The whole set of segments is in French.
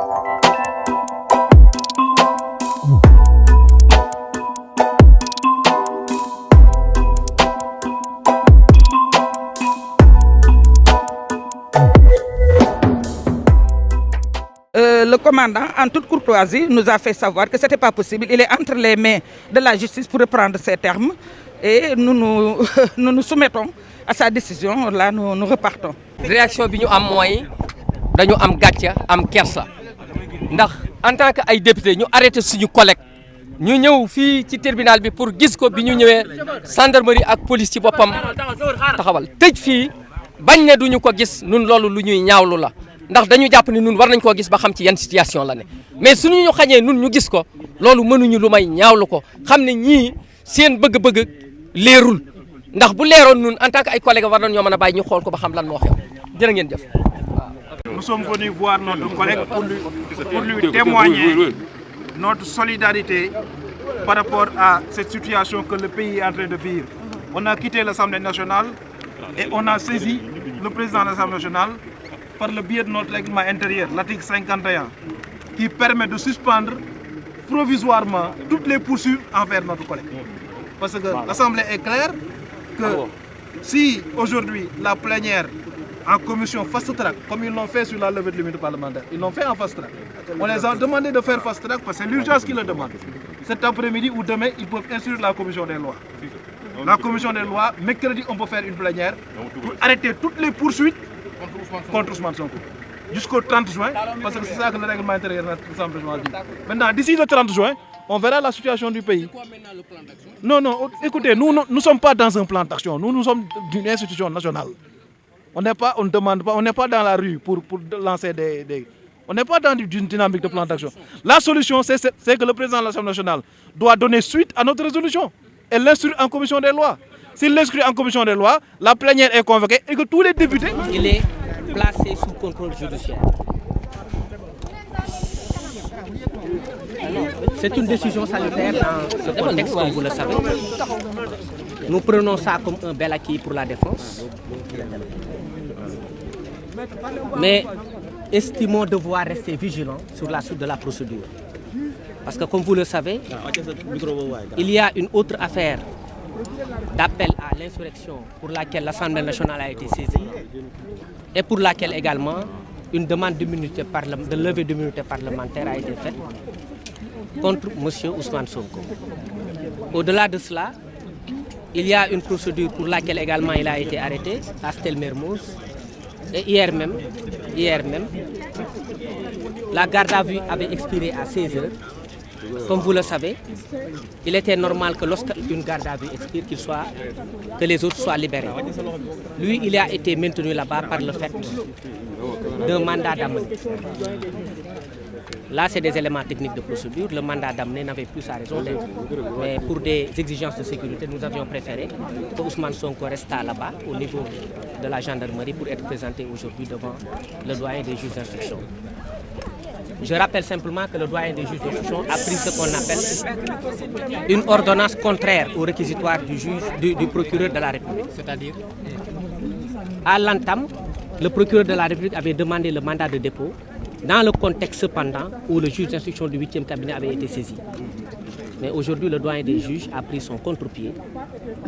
Le commandant, en toute courtoisie, nous a fait savoir que ce n'était pas possible. Il est entre les mains de la justice pour reprendre ses termes. Et nous soumettons à sa décision. Là, nous repartons. Réaction bi ñu am mooy dañu am gàcce am kersa ndax en tant que ay député ñu arrêté suñu collègue ñu ñëw fii ci tribunal bi pour gis ko bi ñu ñëwee gendarmerie ak police ci boppam taxawal tëj fii bañ ne duñu ko gis nun loolu lu ñuy ñaawlu la ndax dañu jàpp ni nun war nañ koo gis ba xam ci yan situation la ne mais suñu ñu xañee nun ñu gis ko loolu mënuñu lu may ñaawlu ko xam ne ñii seen bëgg-bëgg leerul ndax bu leeroon nun en tant que ay collègues war nañ ñoo mën a bàyyi ñu xool ko ba xam lan moo xew jërë ngeen jëf. Nous sommes venus voir notre collègue pour lui témoigner notre solidarité par rapport à cette situation que le pays est en train de vivre. On a quitté l'Assemblée nationale et on a saisi le président de l'Assemblée nationale par le biais de notre règlement intérieur, l'article 51, qui permet de suspendre provisoirement toutes les poursuites envers notre collègue. Parce que l'Assemblée est claire que si aujourd'hui la plénière en commission fast-track, comme ils l'ont fait sur la levée de l'immunité parlementaire, ils l'ont fait en fast-track. On les a demandé de faire fast-track parce que c'est l'urgence qui le demande. Cet après-midi ou demain, ils peuvent instruire la commission des lois. La commission des lois, mercredi, on peut faire une plénière pour arrêter toutes les poursuites contre Ousmane Sonko. Jusqu'au 30 juin, parce que c'est ça que le règlement intérieur de l'Assemblée nationale dit. Maintenant, d'ici le 30 juin, on verra la situation du pays. Non, écoutez, nous ne sommes pas dans un plan d'action. Nous sommes d'une institution nationale. On n'est pas, on ne demande pas, on n'est pas dans la rue pour lancer on n'est pas dans une dynamique de plan d'action. La solution, c'est que le président de l'Assemblée nationale doit donner suite à notre résolution et l'instruire en commission des lois. S'il l'inscrit en commission des lois, la plénière est convoquée et que tous les députés... Il est placé sous contrôle judiciaire. C'est une décision salutaire dans ce contexte, comme vous le savez. Nous prenons ça comme un bel acquis pour la défense. Mais estimons devoir rester vigilants sur la suite de la procédure. Parce que comme vous le savez, il y a une autre affaire d'appel à l'insurrection pour laquelle l'Assemblée nationale a été saisie et pour laquelle également une demande de levée d'immunité parlementaire a été faite contre M. Ousmane Sonko. Au-delà de cela, il y a une procédure pour laquelle également il a été arrêté à Stel-Mermoz. Et hier même, la garde à vue avait expiré à 16 heures. Comme vous le savez, il était normal que lorsqu'une garde à vue expire, que les autres soient libérés. Lui, il a été maintenu là-bas par le fait d'un mandat d'amener. Là, c'est des éléments techniques de procédure. Le mandat d'amener n'avait plus sa raison d'être. Mais pour des exigences de sécurité, nous avions préféré que Ousmane Sonko restât là-bas, au niveau de la gendarmerie, pour être présenté aujourd'hui devant le doyen des juges d'instruction. Je rappelle simplement que le doyen des juges d'instruction a pris ce qu'on appelle une ordonnance contraire au réquisitoire du procureur de la République. C'est-à-dire, à l'entame, le procureur de la République avait demandé le mandat de dépôt dans le contexte cependant où le juge d'instruction du 8e cabinet avait été saisi. Mais aujourd'hui, le doyen des juges a pris son contre-pied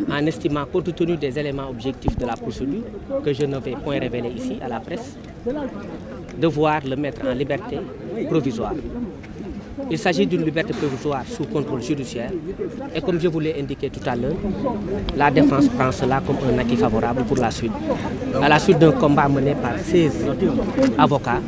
en estimant, compte tenu des éléments objectifs de la procédure, que je ne vais point révéler ici à la presse, devoir le mettre en liberté provisoire. Il s'agit d'une liberté provisoire sous contrôle judiciaire et comme je vous l'ai indiqué tout à l'heure, la défense prend cela comme un acquis favorable pour la suite. À la suite d'un combat mené par 16 avocats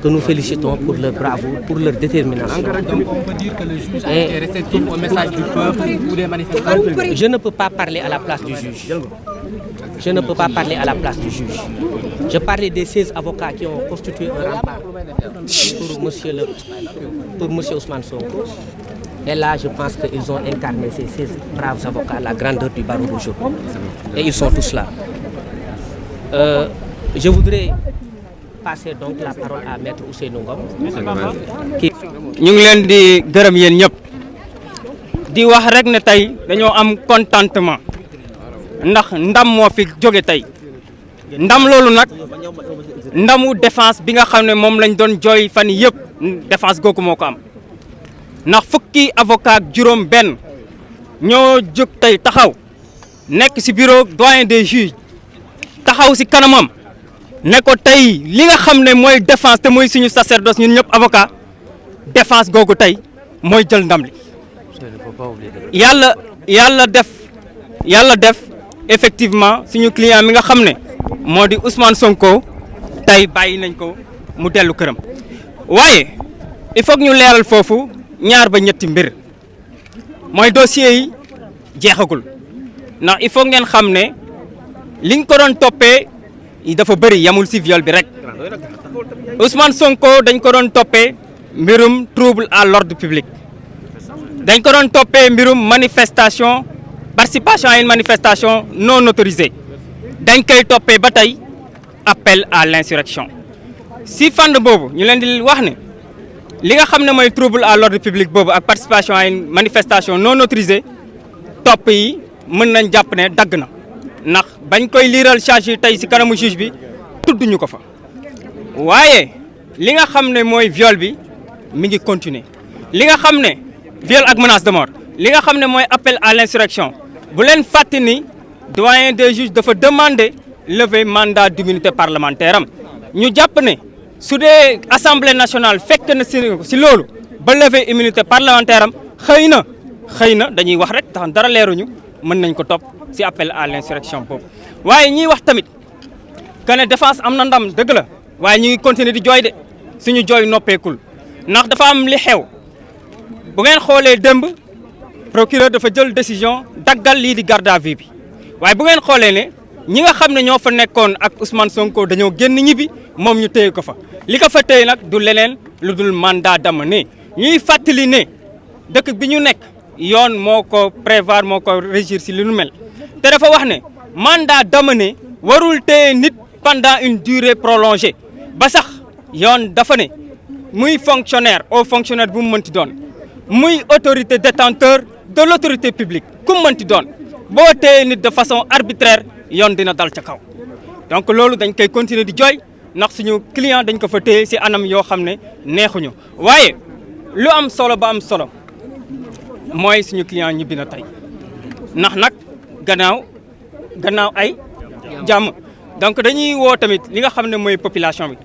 que nous félicitons pour leur bravoure, pour leur détermination. Donc on peut dire que le juge a été réceptif au message du peuple ou des manifestants. Je ne peux pas parler à la place du juge. Je ne peux pas parler à la place du juge. Je parlais des 16 avocats qui ont constitué un rempart pour M. Ousmane Sonko. Et là, je pense qu'ils ont incarné ces 16 braves avocats, la grandeur du barreau d'aujourd'hui. Et ils sont tous là. Je voudrais passer donc la parole à Maître Ousseynou Ngom. ñu ngi leen di gërëm yéen ñëpp di wax rek ne tey dañoo am contentement ndax ndam moo fi jóge tey ndam loolu nag ndamu défense bi nga xam ne moom lañ doon jooy fan yëpp défense googu moo ko am ndax fukki avocat ak juróom benn ñoo jóg tey taxaw nekk ci bureau doyen des juges taxaw ci kanamam ne ko tey li nga xam ne mooy défense te mooy suñu sacerdoce ñun ñëpp avocat défense googu tey mooy jël ndam li yàlla def effectivement suñu client mi nga xam ne moo di Ousmane Sonko tey bàyyi nañ ko mu dellu këram waaye il faut que ñu leeral foofu ñaar ba ñetti mbir mooy dossier yi jeexagul ndax il faut ngeen xam ne liñ ko doon toppee dafa bëri yamul ci viol bi rek Ousmane Sonko dañ ko doon toppee mbirum trouble à l'ordre public dañ ko doon toppee mbirum manifestation participation à une manifestation non autorisée dañ koy toppee ba tey appel à l'insurrection si fànn boobu ñu leen di wax ne li nga xam ne mooy trouble à l'ordre public boobu ak participation à une manifestation non autorisée topp yi mën nañ jàpp ne dagg na ndax bañ koy liiral charge yi tey ci kanamu juge bi tudduñu ko fa waaye li nga xam ne mooy viol bi mi ngi continuer li nga xam ne viol ak menace de mort li nga xam ne mooy appel à l'insurrection bu leen fàtte ni doyen des juges dafa demander lever mandat d'immunité parlementaire am ñu jàpp ne su dee assemblée nationale fekk na ci loolu ba lever immunité parlementaire am xëy na dañuy wax rek tax dara leeruñu mën nañ ko topp ci appel à l'insurrection boobu waaye ñiy wax tamit que ne défense am na ndam dëgg la waaye ñu ngi continuer di jooy de suñu jooy noppeekul ndax dafa am li xew bu ngeen xoolee démb procureur dafa jël décision daggal lii di garde à vue bi waaye bu ngeen xoolee ne ñi nga xam ne ñoo fa nekkoon ak Ousmane Sonko dañoo génn ñibbi moom ñu téye ko fa li ko fa téye nag du leneen lu dul mandat d'amener ñuy fàttali ne dëkk bi ñu nekk yoon moo ko prévoir moo ko régir ci li nu mel te dafa wax ne mandat d'amener warul téye nit pendant une durée prolongée ba sax yoon dafa ne muy fonctionnaire au fonctionnaire bu mu mënti doon muy autorité détenteur de l'autorité publique ku mu mënti doon boo téye nit de façon arbitraire yoon dina dal ca kaw donc loolu dañ koy continuer di jooy ndax suñu client dañ ko fa téye ci anam yoo xam ne neexuñu waaye lu am solo ba am solo mooy suñu client ñibbi na tey ndax nag gannaaw ay jàmm donc dañuy woo tamit li nga xam ne mooy population bi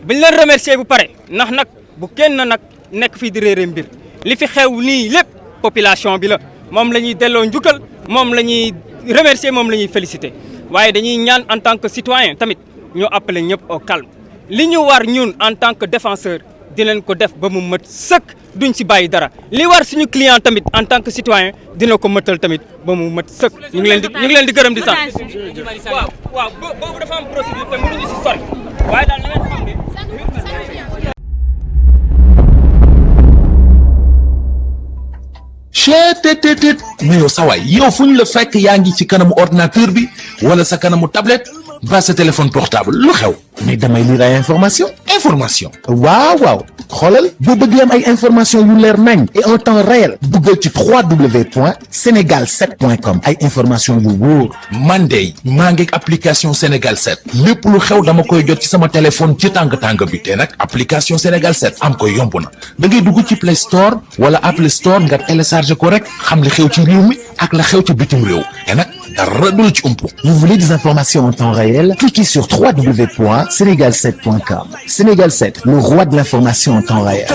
buñ leen remercier bu pare ndax nag bu kenn nag nekk fii di réere mbir li fi xew nii lépp population bi la moom la ñuy delloo njukkal moom la ñuy remercier moom la ñuy féliciter waaye dañuy ñaan en tant que citoyen tamit ñu appeler ñëpp au calme li ñu war ñun en tant que défenseur dinañ ko def ba mu mët sëkk duñ ci bàyyi dara li war suñu client tamit en tant que citoyen dina ko mëtal tamit ba mu mët sëkk ñu ngi leen di gërëm di sant waaw boobu dafa am procédure te mënuñu ci sori waaye daal na ngeen xam ne cheetetetet mais yow sawaay yow fu ñu la fekk yaa ngi ci kanamu ordinateur bi wala sa kanamu tablette ba sa téléphone portable lu xew mais damay lire ay information waaw xoolal boo bëgg am ay information yu leer nañ et en temps réel duggal ci www.senegal7.com ay information yu wóor man de maa ngi application Sénégal 7 lépp lu xew dama koy jot ci sama téléphone ci tàng bi te nag application Sénégal 7 am ko yomb na da ngay dugg ci Play Store wala Apple Store nga télécharger ko rek xam li xew ci réew mi ak la xew ci bitim réew te nag dara du la ci umpu. Vous voulez des informations en temps réel? Cliquez sur www.senegal7.com. Sénégal 7, le roi de l'information en temps réel.